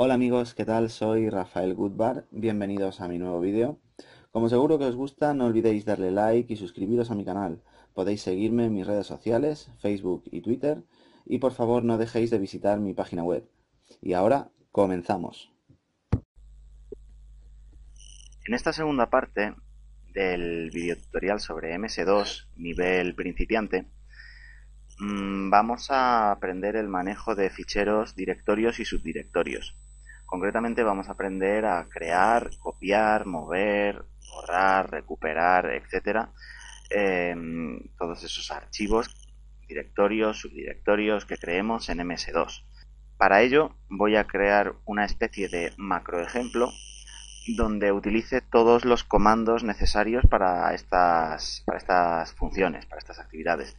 Hola amigos, ¿qué tal? Soy Rafael Goodbar, bienvenidos a mi nuevo vídeo. Como seguro que os gusta, no olvidéis darle like y suscribiros a mi canal. Podéis seguirme en mis redes sociales, Facebook y Twitter, y por favor no dejéis de visitar mi página web. Y ahora, comenzamos. En esta segunda parte del videotutorial sobre MS2 nivel principiante, vamos a aprender el manejo de ficheros, directorios y subdirectorios. Concretamente vamos a aprender a crear, copiar, mover, borrar, recuperar, etcétera, todos esos archivos, directorios, subdirectorios que creemos en MS2. Para ello voy a crear una especie de macroejemplo donde utilice todos los comandos necesarios para estas funciones, para estas actividades.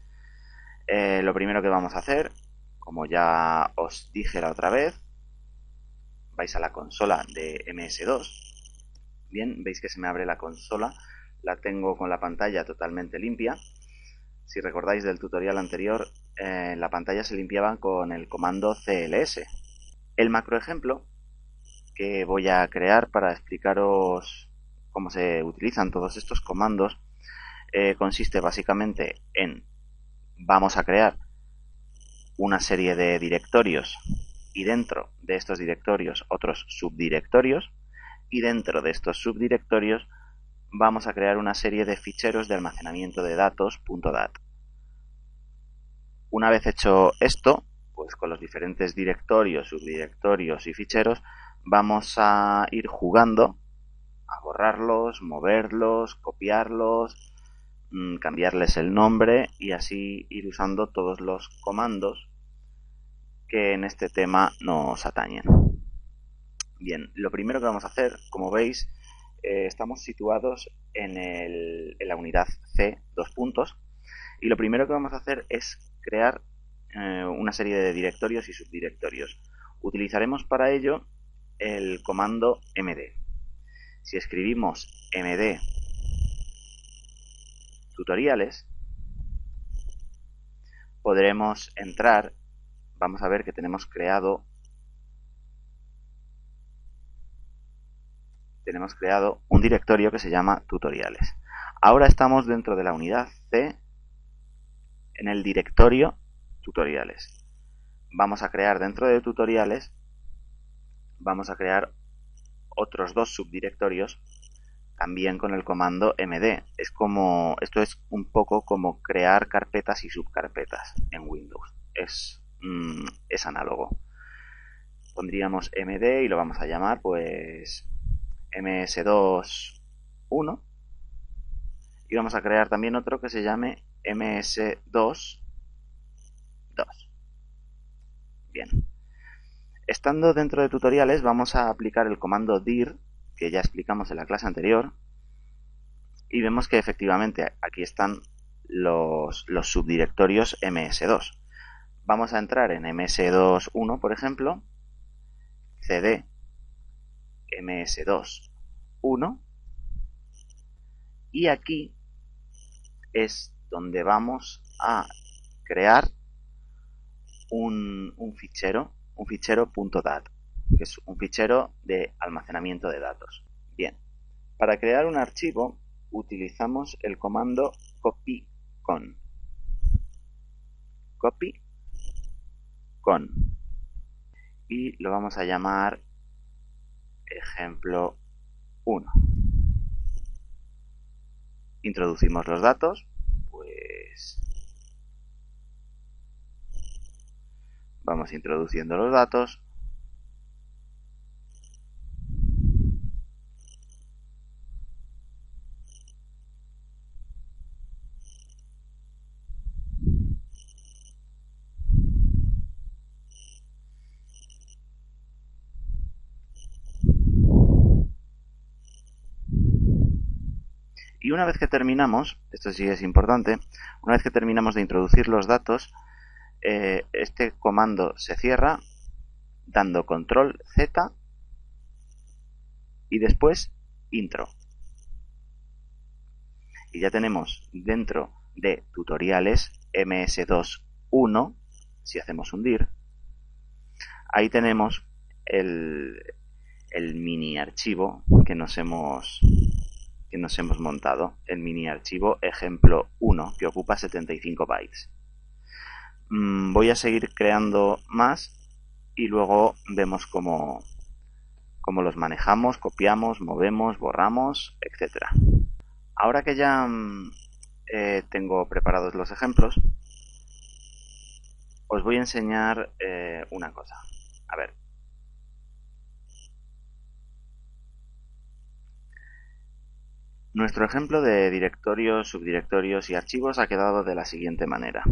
Lo primero que vamos a hacer, como ya os dije la otra vez, vais a la consola de MS2. Bien, veis que se me abre la consola, la tengo con la pantalla totalmente limpia. Si recordáis del tutorial anterior, la pantalla se limpiaba con el comando CLS. El macroejemplo que voy a crear para explicaros cómo se utilizan todos estos comandos consiste básicamente en vamos a crear una serie de directorios y dentro de estos directorios otros subdirectorios y dentro de estos subdirectorios vamos a crear una serie de ficheros de almacenamiento de datos .dat. Una vez hecho esto, pues con los diferentes directorios, subdirectorios y ficheros vamos a ir jugando a borrarlos, moverlos, copiarlos, cambiarles el nombre y así ir usando todos los comandos que en este tema nos atañen. Bien, lo primero que vamos a hacer, como veis, estamos situados en la unidad C, y lo primero que vamos a hacer es crear una serie de directorios y subdirectorios. Utilizaremos para ello el comando md. Si escribimos md tutoriales, podremos entrar, vamos a ver que tenemos creado un directorio que se llama tutoriales. Ahora estamos dentro de la unidad C en el directorio tutoriales. Vamos a crear dentro de tutoriales, vamos a crear otros dos subdirectorios también con el comando md. Esto es un poco como crear carpetas y subcarpetas en Windows. Es análogo. Pondríamos md y lo vamos a llamar pues ms2.1 y vamos a crear también otro que se llame ms2.2. Bien. Estando dentro de tutoriales vamos a aplicar el comando dir que ya explicamos en la clase anterior y vemos que efectivamente aquí están los subdirectorios ms2. Vamos a entrar en ms2.1, por ejemplo, cd ms2.1 y aquí es donde vamos a crear un fichero .dat, que es un fichero de almacenamiento de datos. Bien, para crear un archivo utilizamos el comando copycon. Y lo vamos a llamar ejemplo 1. Introducimos los datos, pues vamos introduciendo los datos. Y una vez que terminamos, esto sí es importante, una vez que terminamos de introducir los datos, este comando se cierra dando control Z y después intro. Y ya tenemos dentro de tutoriales ms2.1, si hacemos un dir, ahí tenemos el mini archivo que nos hemos montado, el mini archivo ejemplo 1, que ocupa 75 bytes. Voy a seguir creando más y luego vemos cómo los manejamos, copiamos, movemos, borramos, etc. Ahora que ya tengo preparados los ejemplos, os voy a enseñar una cosa. A ver. Nuestro ejemplo de directorios, subdirectorios y archivos ha quedado de la siguiente manera.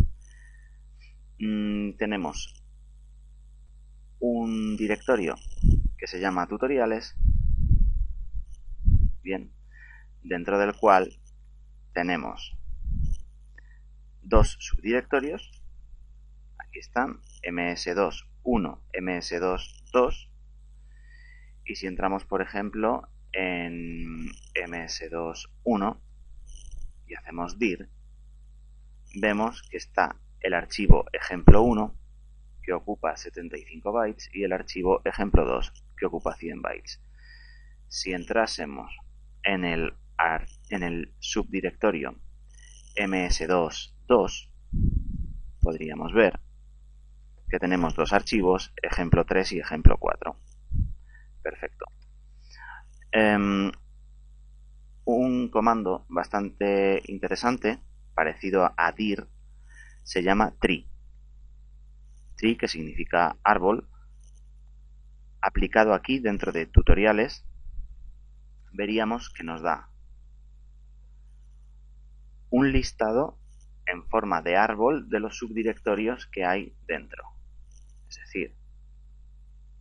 Tenemos un directorio que se llama tutoriales, bien, dentro del cual tenemos dos subdirectorios. Aquí están, ms2.1, ms2.2, y si entramos, por ejemplo, en ms2.1 y hacemos dir, vemos que está el archivo ejemplo1, que ocupa 75 bytes, y el archivo ejemplo2, que ocupa 100 bytes. Si entrásemos en el subdirectorio ms2.2, podríamos ver que tenemos dos archivos, ejemplo3 y ejemplo4. Perfecto. Un comando bastante interesante, parecido a dir, se llama tree. Tree, que significa árbol. Aplicado aquí dentro de tutoriales, veríamos que nos da un listado en forma de árbol de los subdirectorios que hay dentro. Es decir,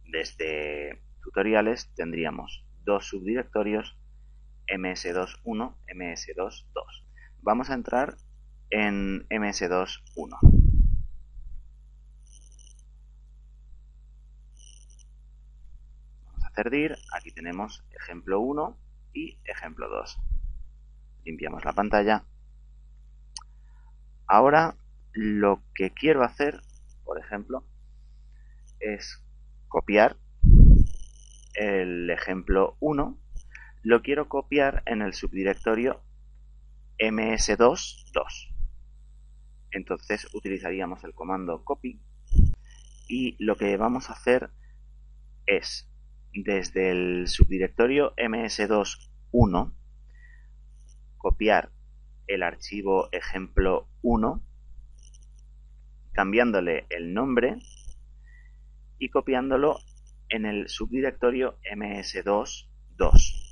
desde tutoriales tendríamos dos subdirectorios, ms2.1, ms2.2. Vamos a entrar en ms2.1. Vamos a hacer dir. Aquí tenemos ejemplo 1 y ejemplo 2. Limpiamos la pantalla. Ahora lo que quiero hacer, por ejemplo, es copiar el ejemplo 1. Lo quiero copiar en el subdirectorio ms2.2. Entonces utilizaríamos el comando copy, y lo que vamos a hacer es, desde el subdirectorio ms2.1, copiar el archivo ejemplo 1, cambiándole el nombre y copiándolo en el subdirectorio ms2.2.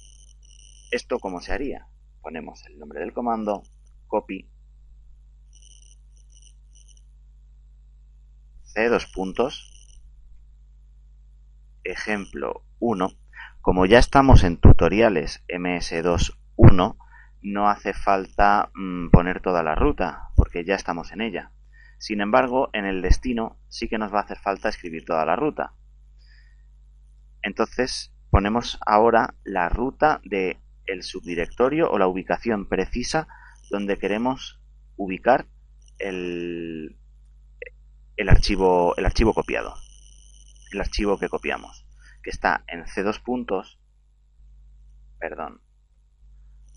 ¿Esto cómo se haría? Ponemos el nombre del comando, copy, ejemplo 1. Como ya estamos en tutoriales ms2.1, no hace falta poner toda la ruta, porque ya estamos en ella. Sin embargo, en el destino sí que nos va a hacer falta escribir toda la ruta. Entonces, ponemos ahora la ruta del subdirectorio o la ubicación precisa donde queremos ubicar el archivo copiado, el archivo que copiamos, que está en c2 puntos,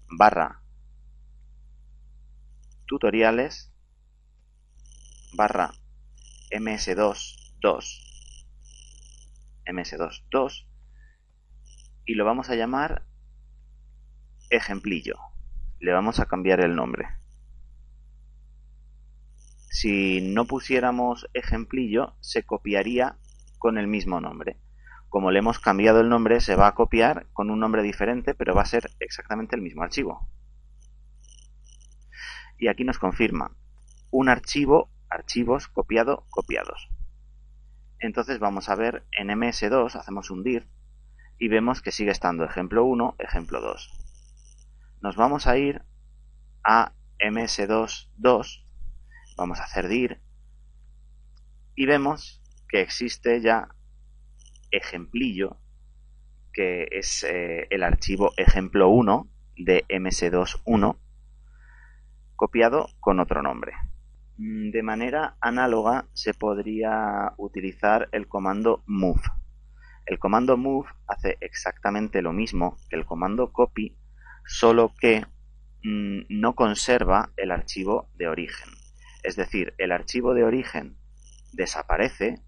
barra tutoriales barra ms2.2, y lo vamos a llamar ejemplillo. Le vamos a cambiar el nombre. Si no pusiéramos ejemplillo, se copiaría con el mismo nombre. Como le hemos cambiado el nombre, se va a copiar con un nombre diferente, pero va a ser exactamente el mismo archivo. Y aquí nos confirma un archivo, archivos, copiado, copiados. Entonces vamos a ver en ms2, hacemos un dir y vemos que sigue estando ejemplo 1, ejemplo 2. Nos vamos a ir a ms2.2, vamos a hacer dir y vemos que existe ya ejemplillo, que es el archivo ejemplo 1 de ms2.1, copiado con otro nombre. De manera análoga se podría utilizar el comando move. El comando move hace exactamente lo mismo que el comando copy, solo que no conserva el archivo de origen. Es decir, el archivo de origen desaparece,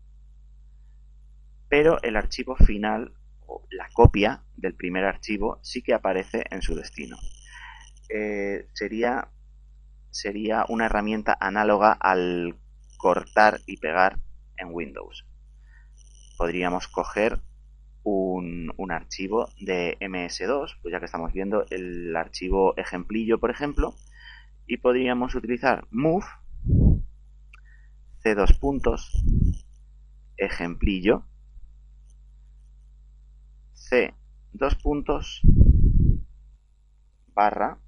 pero el archivo final, o la copia del primer archivo, sí que aparece en su destino. Sería una herramienta análoga al cortar y pegar en Windows. Podríamos coger un archivo de MS2, pues ya que estamos viendo el archivo ejemplillo, por ejemplo, y podríamos utilizar move c2 puntos ejemplillo c2 puntos barra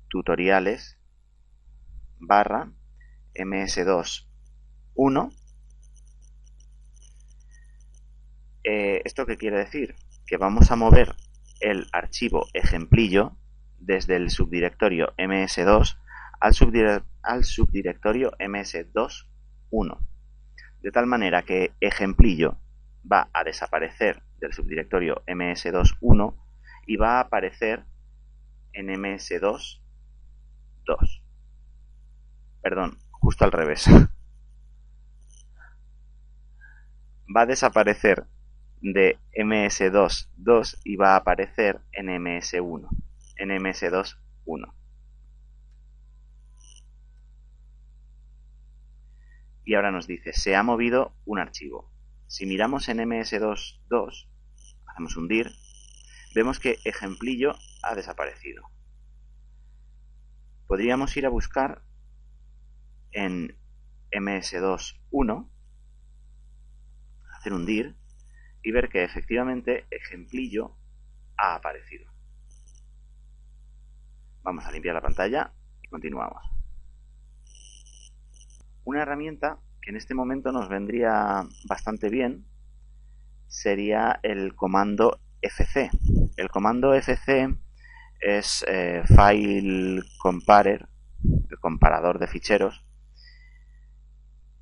tutoriales barra ms2 1. ¿Esto qué quiere decir? Que vamos a mover el archivo ejemplillo desde el subdirectorio ms2 al subdirectorio ms2.1, de tal manera que ejemplillo va a desaparecer del subdirectorio ms2.1 y va a aparecer en ms2.2. Perdón, justo al revés. Va a desaparecer de ms2.2 y va a aparecer en ms1, en ms2.1. Y ahora nos dice, se ha movido un archivo. Si miramos en ms2.2, hacemos un dir, vemos que ejemplillo ha desaparecido. Podríamos ir a buscar en ms2.1, hacer un dir y ver que efectivamente ejemplillo ha aparecido. Vamos a limpiar la pantalla y continuamos. Una herramienta que en este momento nos vendría bastante bien sería el comando fc. El comando fc es File Comparer, el comparador de ficheros,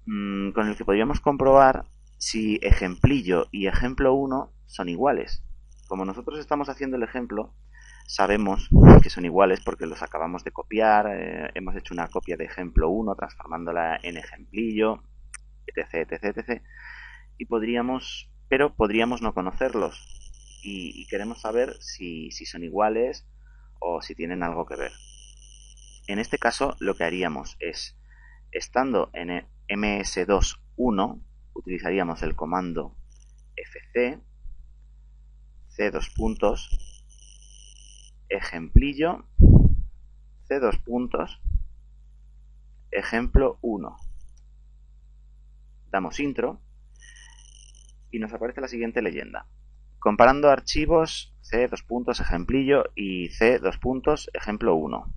con el que podríamos comprobar si ejemplillo y ejemplo1 son iguales. Como nosotros estamos haciendo el ejemplo, sabemos que son iguales porque los acabamos de copiar, hemos hecho una copia de ejemplo1 transformándola en ejemplillo, etc, etc, etc. Y podríamos no conocerlos y queremos saber si son iguales o si tienen algo que ver. En este caso lo que haríamos es, estando en ms2.1, utilizaríamos el comando fc c2 puntos ejemplillo c2 puntos ejemplo 1. Damos intro y nos aparece la siguiente leyenda. Comparando archivos c2 puntos ejemplillo y c2 puntos ejemplo 1.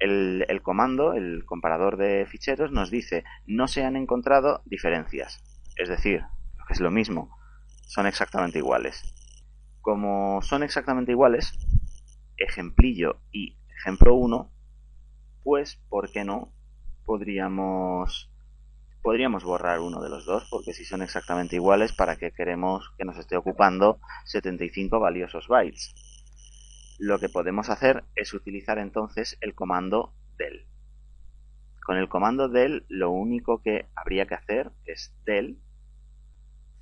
El comando, el comparador de ficheros, nos dice no se han encontrado diferencias. Es decir, es lo mismo, son exactamente iguales. Como son exactamente iguales, ejemplillo y ejemplo 1, pues, ¿por qué no? Podríamos borrar uno de los dos, porque si son exactamente iguales, ¿para qué queremos que nos esté ocupando 75 valiosos bytes? Lo que podemos hacer es utilizar entonces el comando del. Con el comando del lo único que habría que hacer es del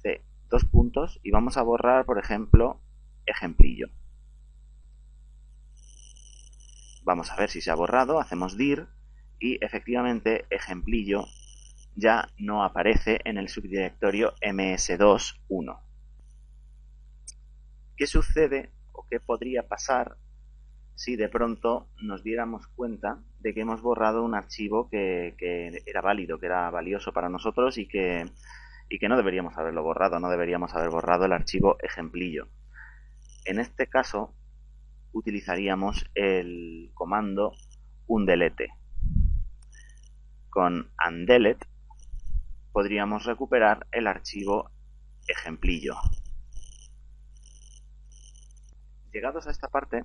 c2 puntos y vamos a borrar, por ejemplo, ejemplillo. Vamos a ver si se ha borrado, hacemos dir y efectivamente ejemplillo ya no aparece en el subdirectorio ms2.1. ¿Qué sucede o qué podría pasar si de pronto nos diéramos cuenta de que hemos borrado un archivo que era válido, que era valioso para nosotros y que no deberíamos haberlo borrado, no deberíamos haber borrado el archivo ejemplillo? En este caso utilizaríamos el comando undelete. Con undelete podríamos recuperar el archivo ejemplillo. Llegados a esta parte,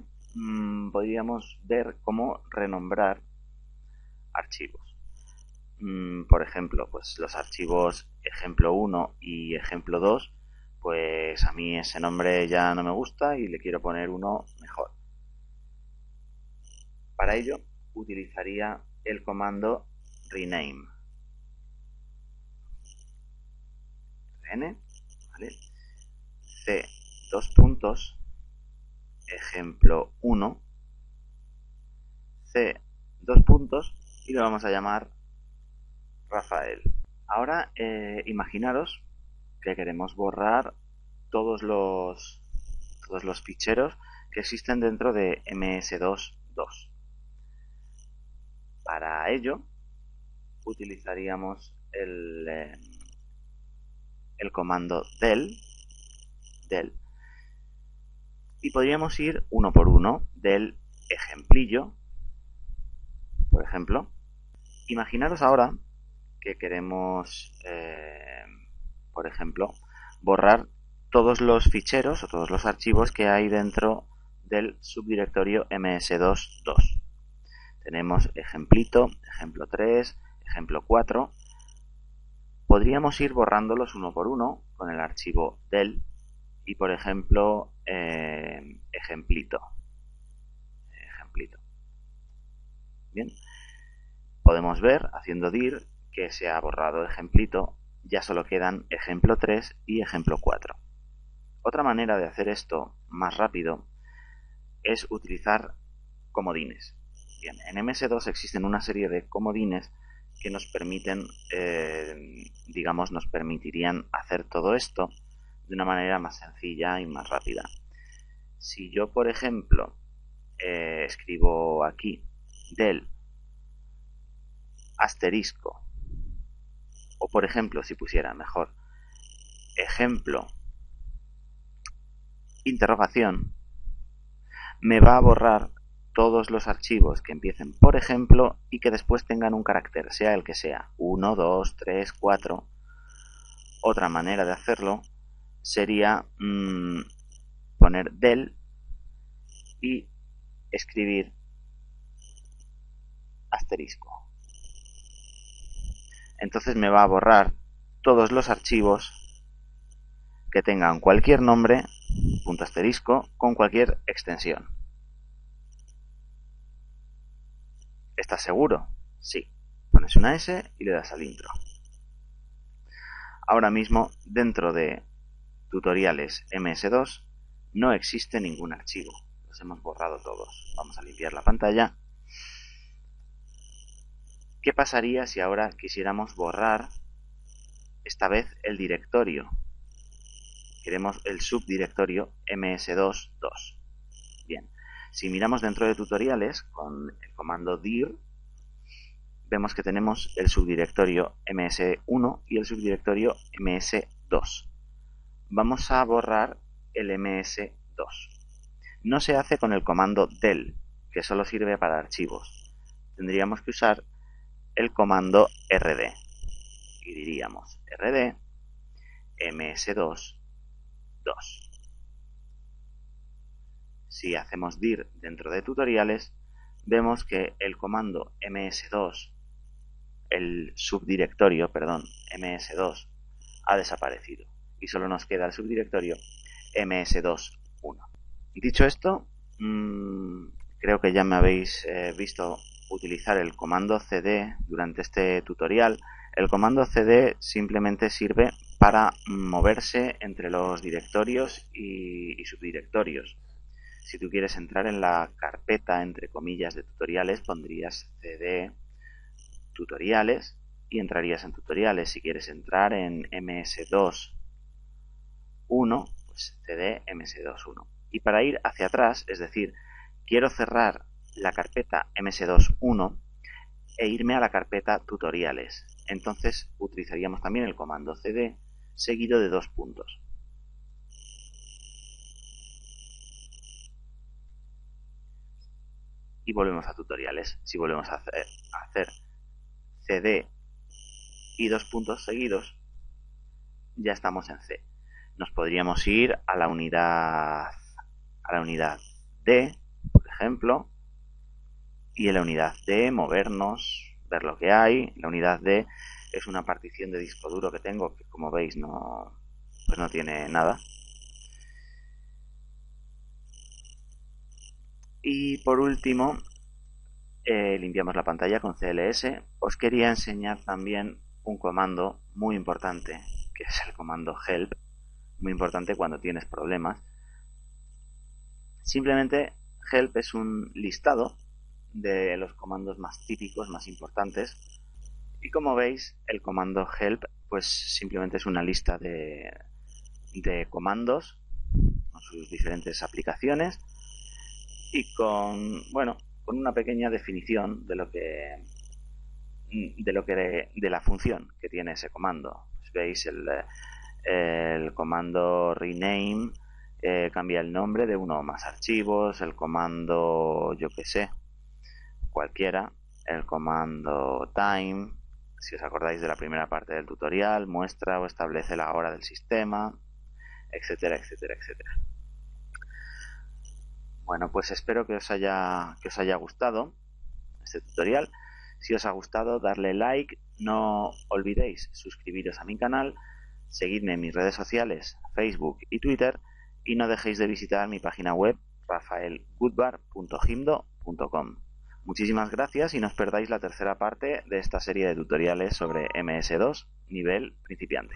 podríamos ver cómo renombrar archivos. Por ejemplo, pues los archivos ejemplo 1 y ejemplo 2, pues a mí ese nombre ya no me gusta y le quiero poner uno mejor. Para ello utilizaría el comando rename. ¿Vale? C, dos puntos, ejemplo 1, C, dos puntos, y lo vamos a llamar Rafael. Ahora imaginaros que queremos borrar todos los ficheros que existen dentro de ms2.2. Para ello utilizaríamos el comando del y podríamos ir uno por uno del ejemplillo. Por ejemplo, imaginaros ahora que queremos, por ejemplo, borrar todos los ficheros o todos los archivos que hay dentro del subdirectorio ms2.2. Tenemos ejemplito, ejemplo 3, ejemplo 4. Podríamos ir borrándolos uno por uno con el archivo del y, por ejemplo, ejemplito. Bien, podemos ver, haciendo dir, que se ha borrado ejemplito, ya solo quedan ejemplo 3 y ejemplo 4. Otra manera de hacer esto más rápido es utilizar comodines. Bien, en MS2 existen una serie de comodines que nos permiten, nos permitirían hacer todo esto de una manera más sencilla y más rápida. Si yo, por ejemplo, escribo aquí del asterisco, o por ejemplo, si pusiera mejor ejemplo interrogación, me va a borrar todos los archivos que empiecen por ejemplo y que después tengan un carácter, sea el que sea, 1, 2, 3, 4. Otra manera de hacerlo sería poner del y escribir asterisco. Entonces me va a borrar todos los archivos que tengan cualquier nombre, punto asterisco, con cualquier extensión. ¿Estás seguro? Sí. Pones una S y le das al intro. Ahora mismo, dentro de tutoriales MS2, no existe ningún archivo. Los hemos borrado todos. Vamos a limpiar la pantalla. ¿Qué pasaría si ahora quisiéramos borrar, esta vez, el directorio? Queremos el subdirectorio ms2.2. Bien, si miramos dentro de tutoriales, con el comando dir, vemos que tenemos el subdirectorio ms1 y el subdirectorio ms2. Vamos a borrar el ms2. No se hace con el comando del, que solo sirve para archivos. Tendríamos que usar el comando rd y diríamos rd ms2.2. Si hacemos dir dentro de tutoriales, vemos que el comando ms2, el subdirectorio, perdón, ms2 ha desaparecido y solo nos queda el subdirectorio ms2.1. Dicho esto, creo que ya me habéis visto utilizar el comando cd durante este tutorial. El comando cd simplemente sirve para moverse entre los directorios y subdirectorios. Si tú quieres entrar en la carpeta, entre comillas, de tutoriales, pondrías cd tutoriales y entrarías en tutoriales. Si quieres entrar en ms2.1, pues cd ms2.1. Y para ir hacia atrás, es decir, quiero cerrar la carpeta ms2.1 e irme a la carpeta tutoriales. Entonces utilizaríamos también el comando cd seguido de dos puntos. Y volvemos a tutoriales. Si volvemos a hacer cd y dos puntos seguidos, ya estamos en C. Nos podríamos ir a la unidad D, por ejemplo, y en la unidad D movernos, ver lo que hay. La unidad D es una partición de disco duro que tengo, que como veis pues no tiene nada. Y por último, limpiamos la pantalla con CLS. Os quería enseñar también un comando muy importante, que es el comando help, muy importante cuando tienes problemas. Simplemente help es un listado de los comandos más típicos, más importantes, y como veis el comando help pues simplemente es una lista de comandos con sus diferentes aplicaciones y con una pequeña definición de la función que tiene ese comando. Pues veis el comando rename cambia el nombre de uno o más archivos, el comando yo que sé, cualquiera, el comando time, si os acordáis de la primera parte del tutorial, muestra o establece la hora del sistema, etcétera, etcétera, etcétera. Bueno, pues espero que os haya gustado este tutorial. Si os ha gustado, darle like, no olvidéis suscribiros a mi canal, seguidme en mis redes sociales, Facebook y Twitter, y no dejéis de visitar mi página web rafaelgoodbar.gimdo.com. Muchísimas gracias y no os perdáis la tercera parte de esta serie de tutoriales sobre MS2 nivel principiante.